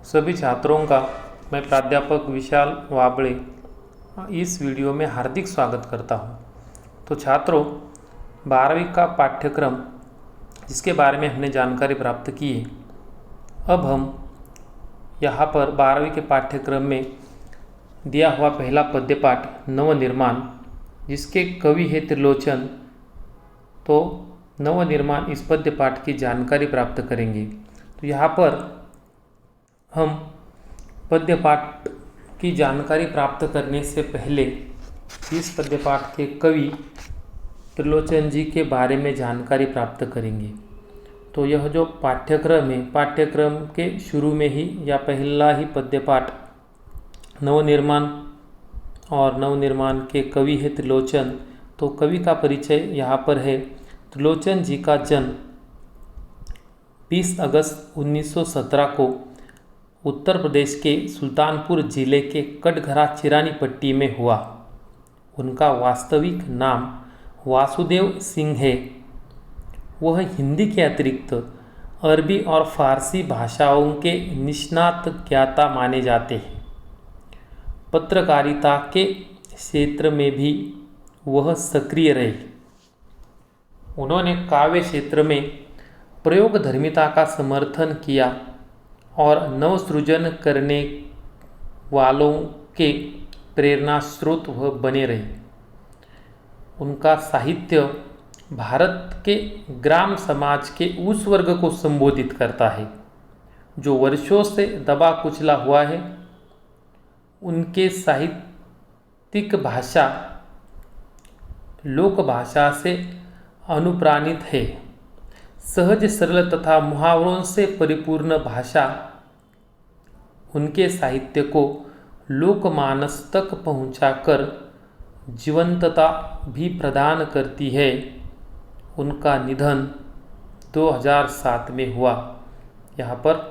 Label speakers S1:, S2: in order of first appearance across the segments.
S1: सभी छात्रों का मैं प्राध्यापक विशाल वाबड़े इस वीडियो में हार्दिक स्वागत करता हूं। तो छात्रों, 12वीं का पाठ्यक्रम जिसके बारे में हमने जानकारी प्राप्त की है, अब हम यहाँ पर 12वीं के पाठ्यक्रम में दिया हुआ पहला पद्य पाठ नवनिर्माण, जिसके कवि है त्रिलोचन। तो नवनिर्माण इस पद्य पाठ की जानकारी प्राप्त करेंगे। तो यहाँ पर हम पद्य पाठ की जानकारी प्राप्त करने से पहले इस पद्य पाठ के कवि त्रिलोचन जी के बारे में जानकारी प्राप्त करेंगे। तो यह जो पाठ्यक्रम है, पाठ्यक्रम के शुरू में ही या पहला ही पद्य पाठ नवनिर्माण, और नवनिर्माण के कवि है त्रिलोचन। तो कवि का परिचय यहाँ पर है। त्रिलोचन जी का जन्म 20 अगस्त 1917 को उत्तर प्रदेश के सुल्तानपुर जिले के कटघरा चिरानी पट्टी में हुआ। उनका वास्तविक नाम वासुदेव सिंह है। वह हिंदी के अतिरिक्त अरबी और फारसी भाषाओं के निष्णात ज्ञाता माने जाते हैं। पत्रकारिता के क्षेत्र में भी वह सक्रिय रहे। उन्होंने काव्य क्षेत्र में प्रयोगधर्मिता का समर्थन किया और नवसृजन करने वालों के प्रेरणा स्रोत वह बने रहे। उनका साहित्य भारत के ग्राम समाज के उस वर्ग को संबोधित करता है जो वर्षों से दबा कुचला हुआ है। उनके साहित्यिक भाषा लोक भाषा से अनुप्राणित है। सहज सरल तथा मुहावरों से परिपूर्ण भाषा उनके साहित्य को लोकमानस तक पहुंचाकर जीवंतता भी प्रदान करती है। उनका निधन 2007 में हुआ। यहाँ पर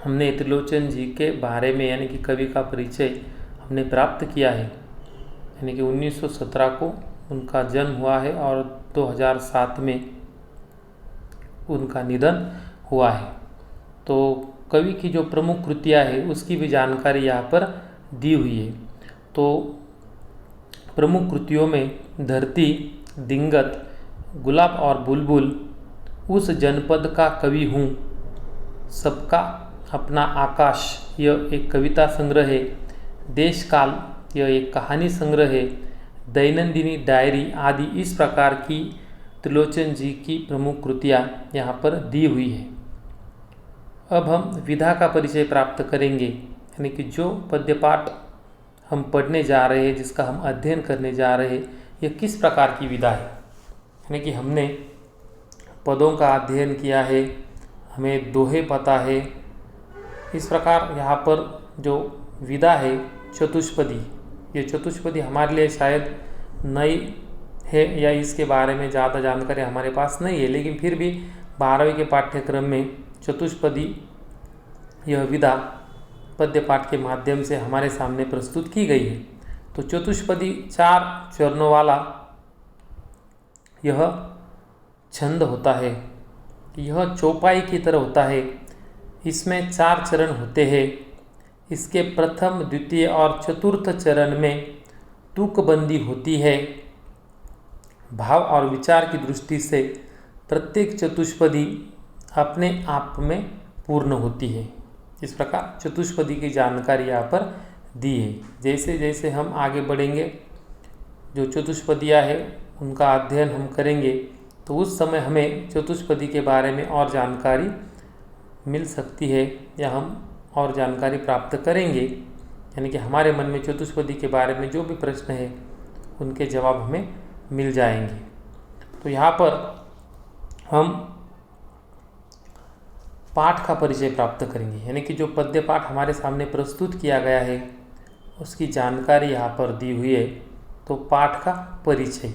S1: हमने त्रिलोचन जी के बारे में यानी कि कवि का परिचय हमने प्राप्त किया है। यानी कि 1917 को उनका जन्म हुआ है और 2007 में उनका निधन हुआ है। तो कवि की जो प्रमुख कृतियाँ है उसकी भी जानकारी यहाँ पर दी हुई है। तो प्रमुख कृतियों में धरती, दिंगत, गुलाब और बुलबुल, उस जनपद का कवि हूँ, सबका अपना आकाश यह एक कविता संग्रह है, देश काल यह एक कहानी संग्रह है, दैनंदिनी डायरी आदि इस प्रकार की त्रिलोचन जी की प्रमुख कृतियाँ यहाँ पर दी हुई है। अब हम विधा का परिचय प्राप्त करेंगे। यानी कि जो पद्य पाठ हम पढ़ने जा रहे हैं, जिसका हम अध्ययन करने जा रहे हैं, यह किस प्रकार की विधा है। यानी कि हमने पदों का अध्ययन किया है, हमें दोहे पता है। इस प्रकार यहाँ पर जो विधा है चतुष्पदी, ये चतुष्पदी हमारे लिए शायद नई है या इसके बारे में ज़्यादा जानकारी हमारे पास नहीं है, लेकिन फिर भी 12वीं के पाठ्यक्रम में चतुष्पदी यह विधा पद्य पाठ के माध्यम से हमारे सामने प्रस्तुत की गई है। तो चतुष्पदी 4 चरणों वाला यह छंद होता है। यह चौपाई की तरह होता है। इसमें 4 चरण होते हैं। इसके प्रथम, द्वितीय और चतुर्थ चरण में तुकबंदी होती है। भाव और विचार की दृष्टि से प्रत्येक चतुष्पदी अपने आप में पूर्ण होती है। इस प्रकार चतुष्पदी की जानकारी यहाँ पर दी है। जैसे जैसे हम आगे बढ़ेंगे, जो चतुष्पदियाँ हैं उनका अध्ययन हम करेंगे, तो उस समय हमें चतुष्पदी के बारे में और जानकारी मिल सकती है या हम और जानकारी प्राप्त करेंगे। यानी कि हमारे मन में चतुष्पदी के बारे में जो भी प्रश्न है उनके जवाब हमें मिल जाएंगे। तो यहाँ पर हम पाठ का परिचय प्राप्त करेंगे। यानी कि जो पद्य पाठ हमारे सामने प्रस्तुत किया गया है उसकी जानकारी यहाँ पर दी हुई है। तो पाठ का परिचय,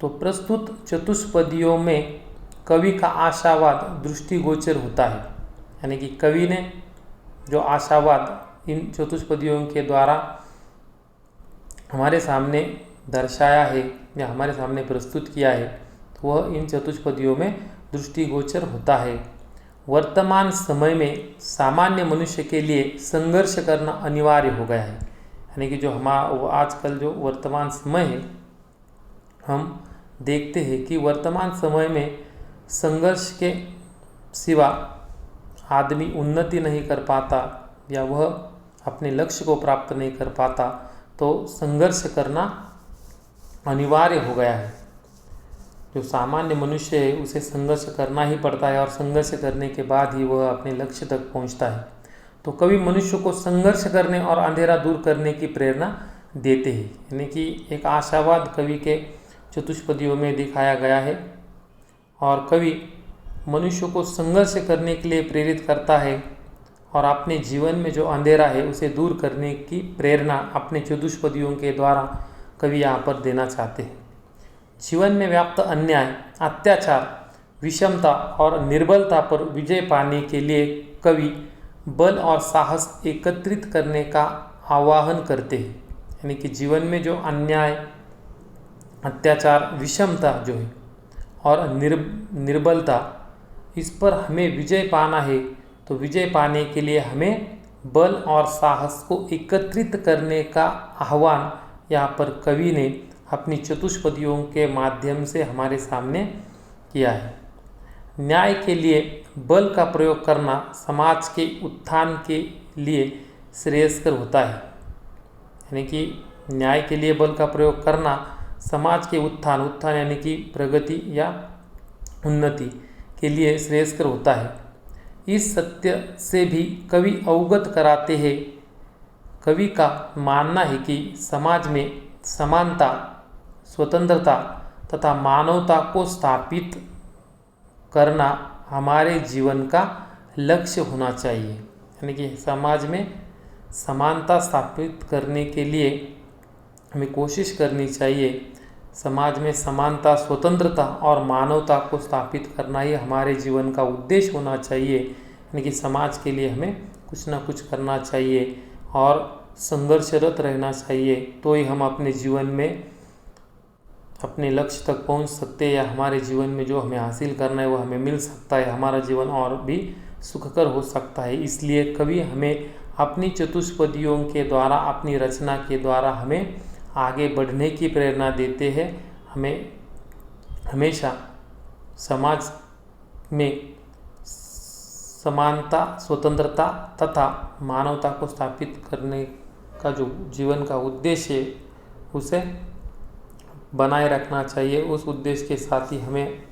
S1: तो प्रस्तुत चतुष्पदियों में कवि का आशावाद दृष्टिगोचर होता है। यानी कि कवि ने जो आशावाद इन चतुष्पदियों के द्वारा हमारे सामने दर्शाया है या हमारे सामने प्रस्तुत किया है, तो वह इन चतुष्पदियों में दृष्टिगोचर होता है। वर्तमान समय में सामान्य मनुष्य के लिए संघर्ष करना अनिवार्य हो गया है। यानी कि जो आजकल जो वर्तमान समय है, हम देखते हैं कि वर्तमान समय में संघर्ष के सिवा आदमी उन्नति नहीं कर पाता या वह अपने लक्ष्य को प्राप्त नहीं कर पाता, तो संघर्ष करना अनिवार्य हो गया है। जो सामान्य मनुष्य है उसे संघर्ष करना ही पड़ता है और संघर्ष करने के बाद ही वह अपने लक्ष्य तक पहुंचता है। तो कवि मनुष्य को संघर्ष करने और अंधेरा दूर करने की प्रेरणा देते हैं। यानी कि एक आशावाद कवि के चतुष्पदियों में दिखाया गया है और कवि मनुष्य को संघर्ष करने के लिए प्रेरित करता है और अपने जीवन में जो अंधेरा है उसे दूर करने की प्रेरणा अपने चतुष्पदियों के द्वारा कवि यहाँ पर देना चाहते हैं। जीवन में व्याप्त अन्याय, अत्याचार, विषमता और निर्बलता पर विजय पाने के लिए कवि बल और साहस एकत्रित करने का आह्वान करते हैं। यानी कि जीवन में जो अन्याय, अत्याचार, विषमता जो है और निर्बलता, इस पर हमें विजय पाना है, तो विजय पाने के लिए हमें बल और साहस को एकत्रित करने का आह्वान यहाँ पर कवि ने अपनी चतुष्पदियों के माध्यम से हमारे सामने किया है। न्याय के लिए बल का प्रयोग करना समाज के उत्थान के लिए श्रेयस्कर होता है। यानी कि न्याय के लिए बल का प्रयोग करना समाज के उत्थान यानी कि प्रगति या उन्नति के लिए श्रेयस्कर होता है। इस सत्य से भी कवि अवगत कराते हैं। कवि का मानना है कि समाज में समानता, स्वतंत्रता तथा मानवता को स्थापित करना हमारे जीवन का लक्ष्य होना चाहिए। यानी कि समाज में समानता स्थापित करने के लिए हमें कोशिश करनी चाहिए। समाज में समानता, स्वतंत्रता और मानवता को स्थापित करना ही हमारे जीवन का उद्देश्य होना चाहिए। यानी कि समाज के लिए हमें कुछ ना कुछ करना चाहिए और संघर्षरत रहना चाहिए, तो ही हम अपने जीवन में अपने लक्ष्य तक पहुंच सकते हैं या हमारे जीवन में जो हमें हासिल करना है वो हमें मिल सकता है, हमारा जीवन और भी सुखकर हो सकता है। इसलिए कवि हमें अपनी चतुष्पदियों के द्वारा, अपनी रचना के द्वारा हमें आगे बढ़ने की प्रेरणा देते हैं। हमें हमेशा समाज में समानता, स्वतंत्रता तथा मानवता को स्थापित करने का जो जीवन का उद्देश्य है उसे बनाए रखना चाहिए। उस उद्देश्य के साथ ही हमें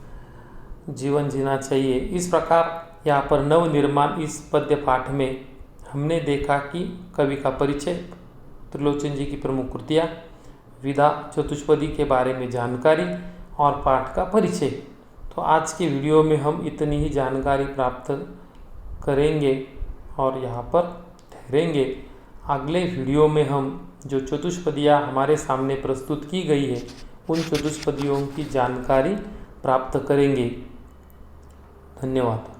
S1: जीवन जीना चाहिए। इस प्रकार यहाँ पर नवनिर्माण इस पद्य पाठ में हमने देखा कि कवि का परिचय, त्रिलोचन जी की प्रमुख कृतियाँ, विधा, चतुष्पदी के बारे में जानकारी और पाठ का परिचय। तो आज के वीडियो में हम इतनी ही जानकारी प्राप्त करेंगे और यहाँ पर ठहरेंगे। अगले वीडियो में हम जो चतुष्पदियाँ हमारे सामने प्रस्तुत की गई है उन चतुष्पदियों की जानकारी प्राप्त करेंगे। धन्यवाद।